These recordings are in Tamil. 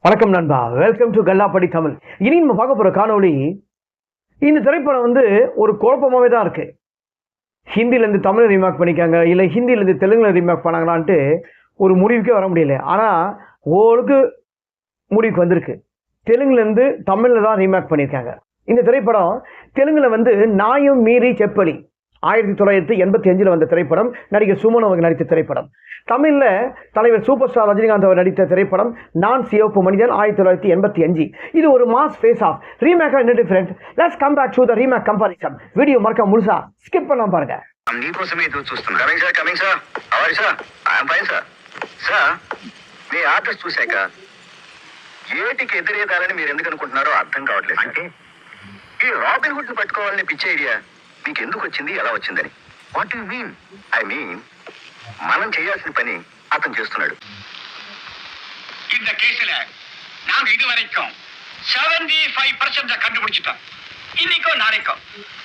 வணக்கம் நண்பா, வெல்கம் டு கல்லாப்படி தமிழ். இனி நம்ம பார்க்க போகிற காணொளி, இந்த திரைப்படம் வந்து ஒரு குழப்பமாகவே தான் இருக்குது. ஹிந்திலேருந்து தமிழ் ரீமேக் பண்ணிக்காங்க, இல்லை ஹிந்திலேருந்து தெலுங்கில் ரீமேக் பண்ணாங்களான்ட்டு ஒரு முடிவுக்கே வர முடியல. ஆனால் ஓருக்கு முடிவுக்கு வந்திருக்கு. தெலுங்குலேருந்து தமிழில் தான் ரீமேக் பண்ணியிருக்காங்க. இந்த திரைப்படம் தெலுங்கில் வந்து நாயம் மீறி செப்பலி 1985 வந்த திரைப்படம். நடிகர் சுமன் அவங்க நடித்த திரைப்படம். தமிழில் தலைவர் சூப்பர் ஸ்டார் ரஜினிகாந்த் அவர் நடித்த திரைப்படம் நான் சிவப்பு மனிதன் 1985. இது ஒரு மாஸ் ஃபேஸ் ஆஃப். ரீமேக் என்ன different? Let's come back to the remake comparison. Video மறக்காம முழுசா ஸ்கிப் பண்ணாம பாருங்க. మీకోసమే ఎదురు చూస్తున్నా. కమింగ్ సార్ అవర్ sir I'm fine sir. Sir మీ ఆర్డర్స్ చూశాక ఏటికి ఎదురేదాలని మీరు ఎందుకు అనుకుంటున్నారో అర్థం కావట్లేదు. అంటే ఈ రాబిన్ హుడ్ పట్టుకోవాలని పిచ్చే ఐడియా మీకు ఎందుకు వచ్చింది, ఎలా వచ్చిందని? What you mean? I mean మనం చేయాల్సిన పని అతను చేస్తున్నాడు. இந்த கேஸ்ல நாங்க இதுவரைக்கும் 75% கண்டுபிடிச்சிட்டோம். இன்னைக்கோ நாளைக்கோ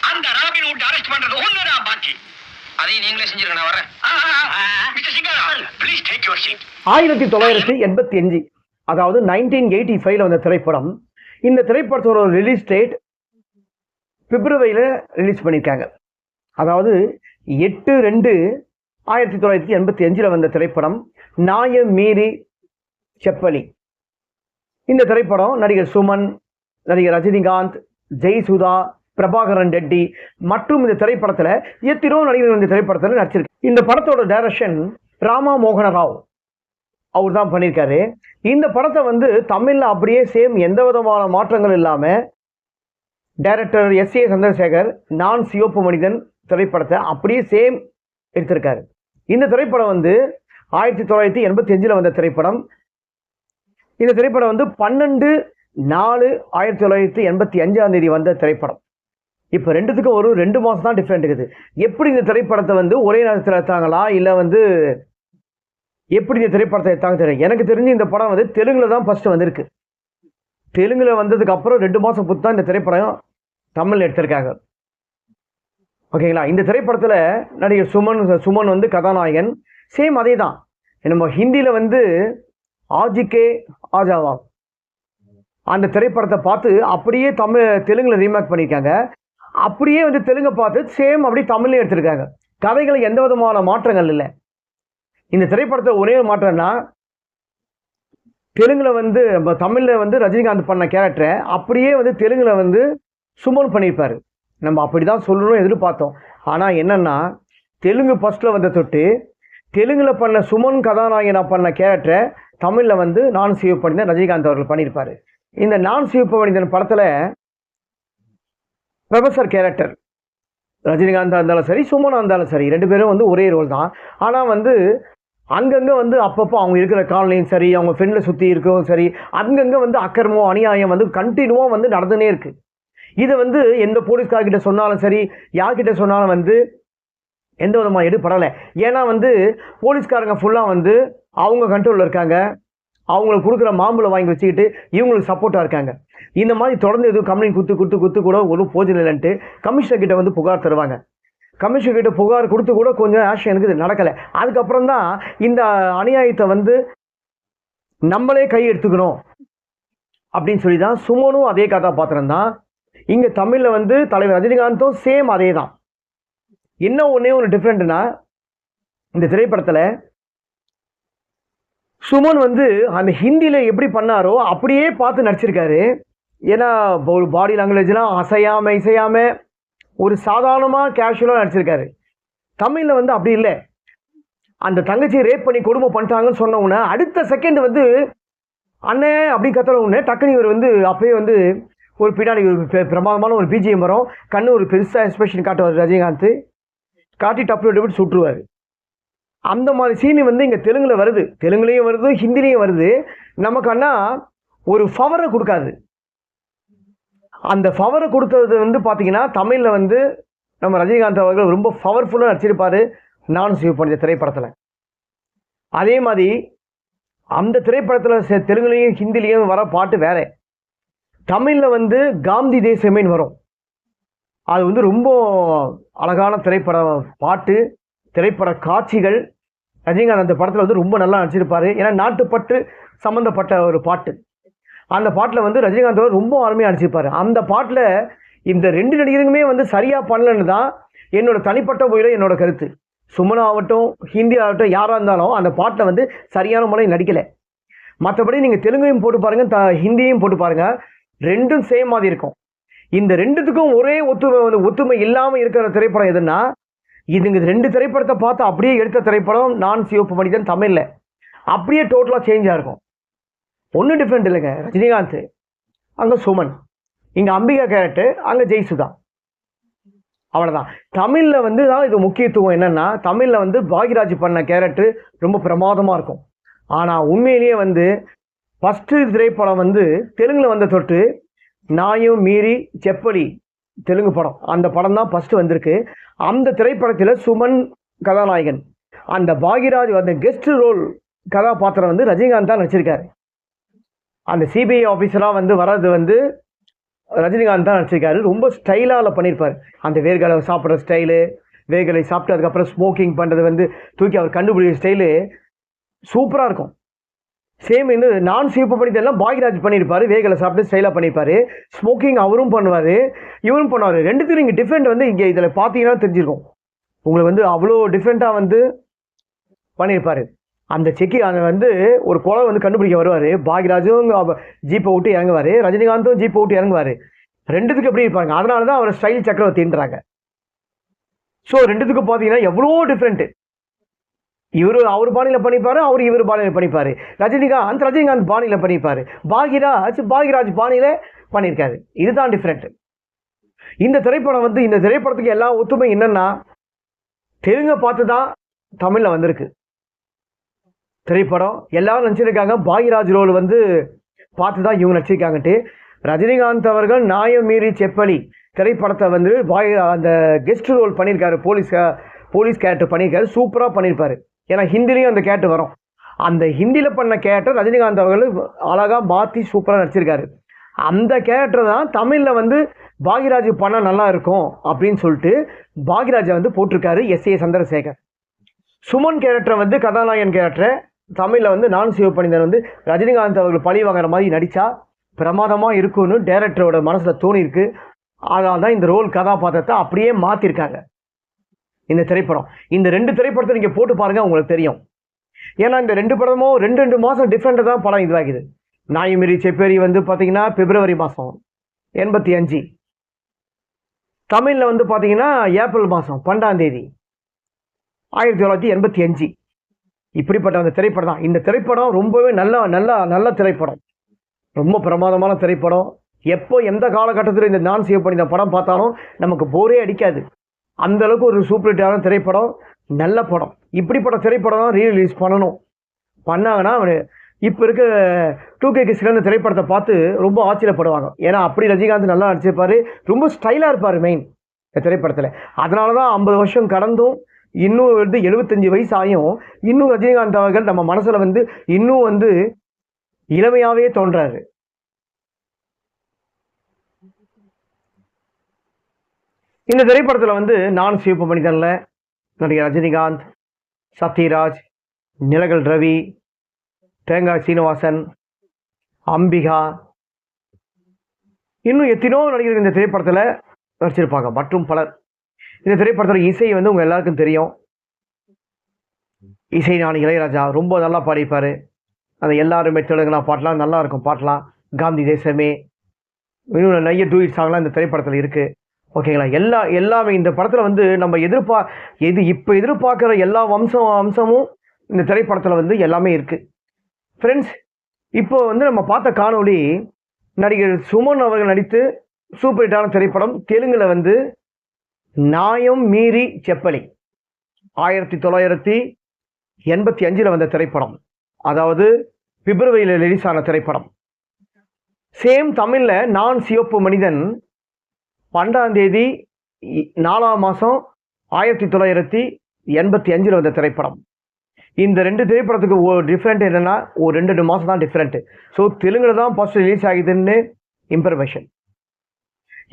அந்த ராபின் ஹுட் அரெஸ்ட் பண்றது ஒண்ணுதான் பாக்கி. அதையும் நீங்களே செஞ்சிருங்க. நான் வரேன். Mister Singha, please take your seat. 1985, அதாவது 1985 வந்த திரைப்படம். இந்த திரைப்படத்தோட ரிலீஸ் டேட் பிப்ரவரியில் ரிலீஸ் பண்ணியிருக்காங்க. அதாவது 8/2/1985 வந்த திரைப்படம் நாயம் மீறி செப்பலி. இந்த திரைப்படம் நடிகர் சுமன், நடிகர் ரஜினிகாந்த், ஜெய்சுதா, பிரபாகரன் ரெட்டி மற்றும் இந்த திரைப்படத்தில் எத்தனோ நடிகர்கள் இந்த திரைப்படத்தில் நடிச்சிருக்கு. இந்த படத்தோட டைரக்ஷன் ராமா மோகன ராவ் அவர் தான் பண்ணியிருக்காரு. இந்த படத்தை வந்து தமிழில் அப்படியே சேம் எந்த விதமான மாற்றங்கள் இல்லாமல் டைரக்டர் எஸ்.ஏ. சந்திரசேகர் நான் சிவப்பு மனிதன் திரைப்படத்தை அப்படியே சேம் எடுத்திருக்காரு. இந்த திரைப்படம் வந்து 1985 வந்த திரைப்படம். இந்த திரைப்படம் வந்து 12/4/1985 வந்த திரைப்படம். இப்போ ரெண்டுத்துக்கும் ஒரு 2 மாதம் தான் டிஃப்ரெண்ட் இருக்குது. எப்படி இந்த திரைப்படத்தை வந்து ஒரே நேரத்தில் எடுத்தாங்களா, இல்லை வந்து எப்படி இந்த திரைப்படத்தை எடுத்தாங்க தெரியும். எனக்கு தெரிஞ்சு இந்த படம் வந்து தெலுங்கில் தான் ஃபர்ஸ்ட் வந்திருக்கு. தெலுங்கில் வந்ததுக்கு அப்புறம் 2 மாதம் பொறுத்து தான் இந்த திரைப்படம் தமிழ் எடுத்திருக்காங்க. ஓகேங்களா? இந்த திரைப்படத்தில் நடிகர் சுமன் வந்து கதாநாயகன். சேம் அதே தான். நம்ம ஹிந்தியில் வந்து ஆஜிகே ஆஜாவா அந்த திரைப்படத்தை பார்த்து அப்படியே தெலுங்கில் ரீமேக் பண்ணியிருக்காங்க. அப்படியே வந்து தெலுங்கை பார்த்து சேம் அப்படியே தமிழ்லையும் எடுத்திருக்காங்க. கதைகளை எந்த விதமான மாற்றங்கள் இல்லை. இந்த திரைப்படத்தை ஒரே மாற்றம்னா, தெலுங்கில் வந்து நம்ம தமிழில் வந்து ரஜினிகாந்த் பண்ண கேரக்டரை அப்படியே வந்து தெலுங்கில் வந்து சுமன் பண்ணியிருப்பார். நம்ம அப்படி தான் சொல்லணும்னு எதிர்பார்த்தோம். ஆனால் என்னென்னா, தெலுங்கு ஃபஸ்ட்டில் வந்த தொட்டு தெலுங்கில் பண்ண சுமன் கதாநாயகனாக பண்ண கேரக்டரை தமிழில் வந்து நான் சிவப்பு மனிதன் ரஜினிகாந்த் அவர்கள் பண்ணியிருப்பார். இந்த நான் சிவப்பு மனிதன் படத்தில் ப்ரொஃபஸர் கேரக்டர் ரஜினிகாந்தாக இருந்தாலும் சரி, சுமனாக இருந்தாலும் சரி, 2 பேரும் வந்து ஒரே ரோல் தான். ஆனால் வந்து அங்கங்கே வந்து அப்பப்போ அவங்க இருக்கிற காலனியும் சரி, அவங்க ஃப்ரெண்டில் சுற்றி இருக்கவும் சரி, அங்கங்கே வந்து அக்கிரமம் அநியாயம் வந்து கண்டினியூவாக வந்து நடந்துனே இருக்குது. இதை வந்து எந்த போலீஸ்கார்கிட்ட சொன்னாலும் சரி, யார்கிட்ட சொன்னாலும் வந்து எந்த விதமாக எடுப்படலை. ஏன்னா வந்து போலீஸ்காரங்க ஃபுல்லாக வந்து அவங்க கண்ட்ரோலில் இருக்காங்க. அவங்களுக்கு கொடுக்குற மாம்பழம் வாங்கி வச்சுக்கிட்டு இவங்களுக்கு சப்போர்ட்டாக இருக்காங்க. இந்த மாதிரி தொடர்ந்து எதுவும் கம்ப்ளைண்ட் குத்து கூட ஒரு போஜனை இல்லைன்ட்டு கமிஷனர் கிட்ட வந்து புகார் தருவாங்க. கமிஷனர் கிட்ட புகார் கொடுத்து கூட கொஞ்சம் ஆக்ஷனுக்கு இது நடக்கலை. அதுக்கப்புறம் தான் இந்த அநியாயத்தை வந்து நம்மளே கை எடுத்துக்கணும் அப்படின்னு சொல்லி தான் சுமனும் அதே கதாபாத்திரம் தான். இங்கே தமிழில் வந்து தலைவர் ரஜினிகாந்தும் சேம் அதே தான். என்ன ஒன்றே ஒரு டிஃப்ரெண்ட்னா, இந்த திரைப்படத்தில் சுமன் வந்து அந்த ஹிந்தியில் எப்படி பண்ணாரோ அப்படியே பார்த்து நடிச்சிருக்காரு. ஏன்னா ஒரு பாடி லாங்குவேஜ்லாம் இசையாமல் ஒரு சாதாரணமாக கேஷுவலாக நடிச்சிருக்காரு. தமிழில் வந்து அப்படி இல்லை. அந்த தங்கச்சியை ரேப் பண்ணி கொடுமை பண்ணிட்டாங்கன்னு சொன்ன உடனே அடுத்த செகண்ட் வந்து அண்ணே அப்படி கத்துற உடனே டக்குனு இவர் வந்து அப்பயே வந்து ஒரு பின்னாடி ஒரு பிரமாதமான ஒரு பிஜிஎம் வரும். கண்ணு ஒரு பெருசாக எக்ஸ்பிரஷன் காட்டுவார் ரஜினிகாந்த். காட்டி டப்பு விட்டு சுட்டுருவார். அந்த மாதிரி சீனு வந்து இங்கே தெலுங்கில் வருது. தெலுங்குலேயும் வருது, ஹிந்திலையும் வருது. நமக்கு அண்ணா ஒரு பவரை கொடுக்காது. அந்த பவரை கொடுத்தது வந்து பார்த்தீங்கன்னா தமிழில் வந்து நம்ம ரஜினிகாந்த் அவர்கள் ரொம்ப பவர்ஃபுல்லாக நடிச்சிருப்பார் நான் சிவப்பு மனிதன் திரைப்படத்தில். அதே மாதிரி அந்த திரைப்படத்தில் தெலுங்குலேயும் ஹிந்திலையும் வர பாட்டு வேற. தமிழில் வந்து காந்தி தேசமேன்னு வரும். அது வந்து ரொம்ப அழகான திரைப்பட பாட்டு, திரைப்பட காட்சிகள். ரஜினிகாந்த் அந்த படத்தில் வந்து ரொம்ப நல்லா நடிச்சிருப்பார். ஏன்னா நாட்டுப்பற்று சம்மந்தப்பட்ட ஒரு பாட்டு. அந்த பாட்டில் வந்து ரஜினிகாந்த் அவர் ரொம்ப அருமையாக நடிச்சிருப்பார். அந்த பாட்டில் இந்த 2 நடிகருக்குமே வந்து சரியாக பண்ணலன்னு தான் என்னோட தனிப்பட்ட முறையில் என்னோட கருத்து. சுமன் ஆகட்டும், ஹிந்தி ஆகட்டும், யாராக இருந்தாலும் அந்த பாட்டில் வந்து சரியான முறையில் நடிக்கலை. மற்றபடி நீங்கள் தெலுங்கையும் போட்டு பாருங்கள், ஹிந்தியும் போட்டு பாருங்கள், ரெண்டும் சேம் மாதிரி இருக்கும். இந்த ரெண்டுத்துக்கும் ஒரே ஒத்துமை இல்லாமல் இருக்கிற திரைப்படம் எதுன்னா, இதுங்க 2 திரைப்படத்தை பார்த்து அப்படியே எடுத்த திரைப்படம் நான் சிவப்பு மனிதன் தமிழில். அப்படியே டோட்டலாக சேஞ்சாக இருக்கும். ஒன்றும் டிஃப்ரெண்ட் இல்லைங்க. ரஜினிகாந்த் அங்கே சுமன், இங்கே அம்பிகா கேரக்டர், அங்கே ஜெய்சுதா, அவ்வளோதான். தமிழில் வந்து தான் இது முக்கியத்துவம். என்னென்னா தமிழில் வந்து பாக்யராஜ் பண்ண கேரக்டர் ரொம்ப பிரமாதமாக இருக்கும். ஆனால் உண்மையிலேயே வந்து ஃபஸ்ட்டு திரைப்படம் வந்து தெலுங்கில் வந்த தொட்டு நாயும் மீறி செப்பலி தெலுங்கு படம், அந்த படம் தான் ஃபஸ்ட்டு வந்திருக்கு. அந்த திரைப்படத்தில் சுமன் கதாநாயகன், அந்த பாக்யராஜ் அந்த கெஸ்ட் ரோல் கதாபாத்திரம் வந்து ரஜினிகாந்த் தான் நடிச்சிருக்காரு. அந்த சிபிஐ ஆஃபீஸராக வந்து வர்றது வந்து ரஜினிகாந்த் தான் நடிச்சிருக்காரு. ரொம்ப ஸ்டைலாக பண்ணியிருப்பார். அந்த வேர்களை சாப்பிட்ற ஸ்டைலு, வேர்களை சாப்பிட்டு அதுக்கப்புறம் ஸ்மோக்கிங் பண்ணுறது வந்து தூக்கி அவர் கண்டுபிடிக்கிற ஸ்டைலு சூப்பராக இருக்கும். சேம் இந்த நான் சிவப்பு மனிதன்லாம் பாக்யராஜ் பண்ணியிருப்பார். வேர்களை சாப்பிட்டு ஸ்டைலாக பண்ணியிருப்பார். ஸ்மோக்கிங் அவரும் பண்ணுவார், இவரும் பண்ணுவார். ரெண்டுத்தையும் இங்கே டிஃப்ரெண்ட் வந்து இங்கே இதில் பார்த்தீங்கன்னா தெரிஞ்சிருக்கும் உங்களுக்கு. வந்து அவ்வளோ டிஃப்ரெண்ட்டாக வந்து பண்ணியிருப்பார். அந்த செக்கி அதை வந்து ஒரு கொலை வந்து கண்டுபிடிக்க வருவார். பாக்யராஜும் ஜீப்பை விட்டு இறங்குவார், ரஜினிகாந்தும் ஜீப்பை விட்டு இறங்குவார். ரெண்டுத்துக்கு எப்படி இருப்பாங்க. அதனால தான் அவர் ஸ்டைல் சக்கரவர்த்தின்றாங்க. ஸோ ரெண்டுத்துக்கும் பார்த்தீங்கன்னா எவ்வளோ டிஃப்ரெண்ட்டு. அவர் பாணியில் பண்ணிப்பார், இவர் பாணியில் பண்ணிப்பார். ரஜினிகாந்த் பாணியில் பண்ணிப்பார். பாக்யராஜ் பாணியில் பண்ணியிருக்காரு. இதுதான் டிஃப்ரெண்ட்டு. இந்த திரைப்படம் வந்து இந்த திரைப்படத்துக்கு எல்லா ஒத்துமை என்னென்னா, தெலுங்கை பார்த்து தான் தமிழில் வந்திருக்கு திரைப்படம். எல்லாரும் நினச்சிருக்காங்க பாக்யராஜ் ரோல் வந்து பார்த்து தான் இவங்க நடிச்சிருக்காங்கன்ட்டு. ரஜினிகாந்த் அவர்கள் நாயம் மீறி செப்பலி திரைப்படத்தை வந்து அந்த கெஸ்ட் ரோல் பண்ணியிருக்காரு. போலீஸ் கேரக்டர் பண்ணியிருக்காரு. சூப்பராக பண்ணியிருப்பார். ஏன்னா ஹிந்திலையும் அந்த கேரக்டர் வரும். அந்த ஹிந்தியில் பண்ண கேரக்டர் ரஜினிகாந்த் அவர்கள் அழகாக மாற்றி சூப்பராக நடிச்சிருக்காரு. அந்த கேரக்டர் தான் தமிழில் வந்து பாக்யராஜ் பண்ணால் நல்லா இருக்கும் அப்படின்னு சொல்லிட்டு பாக்யராஜை வந்து போட்டிருக்காரு எஸ்.ஏ. சந்திரசேகர். சுமன் கேரக்டரை வந்து கதாநாயகன் கேரக்டரை தமிழில் வந்து நான் சிவப்பு மனிதன் வந்து ரஜினிகாந்த் அவர்கள் பழி வாங்குற மாதிரி நடித்தா பிரமாதமாக இருக்குன்னு டைரக்டரோட மனசில் தோணியிருக்கு. அதனால தான் இந்த ரோல் கதாபாத்திரத்தை அப்படியே மாற்றிருக்காங்க இந்த திரைப்படம். இந்த 2 திரைப்படத்தை நீங்கள் போட்டு பாருங்கள், உங்களுக்கு தெரியும். ஏன்னா இந்த 2 படமும் 2 மாதம் டிஃப்ரெண்ட்டாக தான் படம் இதுவாகுது. நாயுமிரி செப்பேரி வந்து பார்த்தீங்கன்னா பிப்ரவரி மாதம் 85, தமிழில் வந்து பார்த்தீங்கன்னா ஏப்ரல் மாதம் 12ஆம் தேதி 1985. இப்படிப்பட்ட அந்த திரைப்படம் தான். இந்த திரைப்படம் ரொம்பவே நல்ல திரைப்படம், ரொம்ப பிரமாதமான திரைப்படம். எப்போ எந்த காலகட்டத்தில் இந்த நான் சிவப்பு மனிதன் படம் பார்த்தாலும் நமக்கு போரே அடிக்காது. அந்த அளவுக்கு ஒரு சூப்பர் ஹிட்டான திரைப்படம், நல்ல படம். இப்படிப்பட்ட திரைப்படம் தான் ரீரிலீஸ் பண்ணாங்கன்னா இப்போ இருக்க 2K கிட்ஸ்ல இந்த திரைப்படத்தை பார்த்து ரொம்ப ஆச்சரியப்படுவாங்க. ஏன்னா அப்படி ரஜினிகாந்த் நல்லா நடிச்சிருப்பார், ரொம்ப ஸ்டைலாக இருப்பார் மெயின் இந்த திரைப்படத்தில். அதனால தான் 50 வருஷம் கடந்தும் இன்னும் வந்து 75 வயசு ஆகியும் இன்னும் ரஜினிகாந்த் அவர்கள் நம்ம மனசில் வந்து இன்னும் வந்து இளமையாகவே தோன்றாரு. இந்த திரைப்படத்தில் வந்து நான் சிவப்பு மனிதனில் நடிகர் ரஜினிகாந்த், சத்யராஜ், நிலகல் ரவி, தேங்காய் சீனிவாசன், அம்பிகா, இன்னும் எத்தனோ நடிகர்கள் இந்த திரைப்படத்தில் நடிச்சிருப்பாங்க, மற்றும் பலர். இந்த திரைப்படத்தோட இசை வந்து உங்கள் எல்லாருக்கும் தெரியும். இசை ஞானி இளையராஜா ரொம்ப நல்லா பாடிப்பார். அந்த எல்லாருமே தெலுங்குனா பாட்டெலாம் நல்லா இருக்கும். பாட்டெலாம் காந்தி தேசமே, இன்னும் நிறைய டூயிட் சாங்லாம் இந்த திரைப்படத்தில் இருக்குது. ஓகேங்களா. எல்லாமே இந்த படத்தில் வந்து நம்ம இப்போ எதிர்பார்க்குற எல்லா அம்சமும் இந்த திரைப்படத்தில் வந்து எல்லாமே இருக்குது. ஃப்ரெண்ட்ஸ், இப்போ வந்து நம்ம பார்த்த காணொளி நடிகர் சுமன் அவர்கள் நடித்து சூப்பர் ஹிட்டான திரைப்படம். தெலுங்கில் வந்து நாயம் மீறி செப்பலி 1985 வந்த திரைப்படம். அதாவது பிப்ரவரியில் ரிலீஸ் ஆன திரைப்படம். சேம் தமிழில் நான் சிவப்பு மனிதன் 12ஆம் தேதி 4ஆம் மாதம் 1985 வந்த திரைப்படம். இந்த 2 திரைப்படத்துக்கு ஒரு டிஃப்ரெண்ட் என்னென்னா, ஒரு 2 மாதம் தான் டிஃப்ரெண்ட்டு. ஸோ தெலுங்கில் தான் ஃபர்ஸ்ட் ரிலீஸ் ஆகுதுன்னு இன்ஃபர்மேஷன்.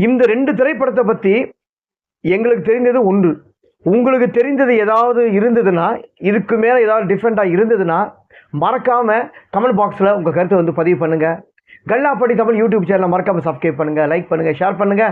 இந்த 2 திரைப்படத்தை பற்றி எங்களுக்கு தெரிந்தது ஒன்று. உங்களுக்கு தெரிந்தது ஏதாவது இருந்ததுன்னா, இதுக்கு மேலே ஏதாவது டிஃப்ரெண்ட்டாக இருந்ததுன்னா மறக்காமல் கமெண்ட் பாக்ஸில் உங்கள் கருத்தை வந்து பதிவு பண்ணுங்கள். கல்லாப்பட்டி தமிழ் யூடியூப் சேனலை மறக்காம சப்ஸ்கிரைப் பண்ணுங்க, லைக் பண்ணுங்க, ஷேர் பண்ணுங்க.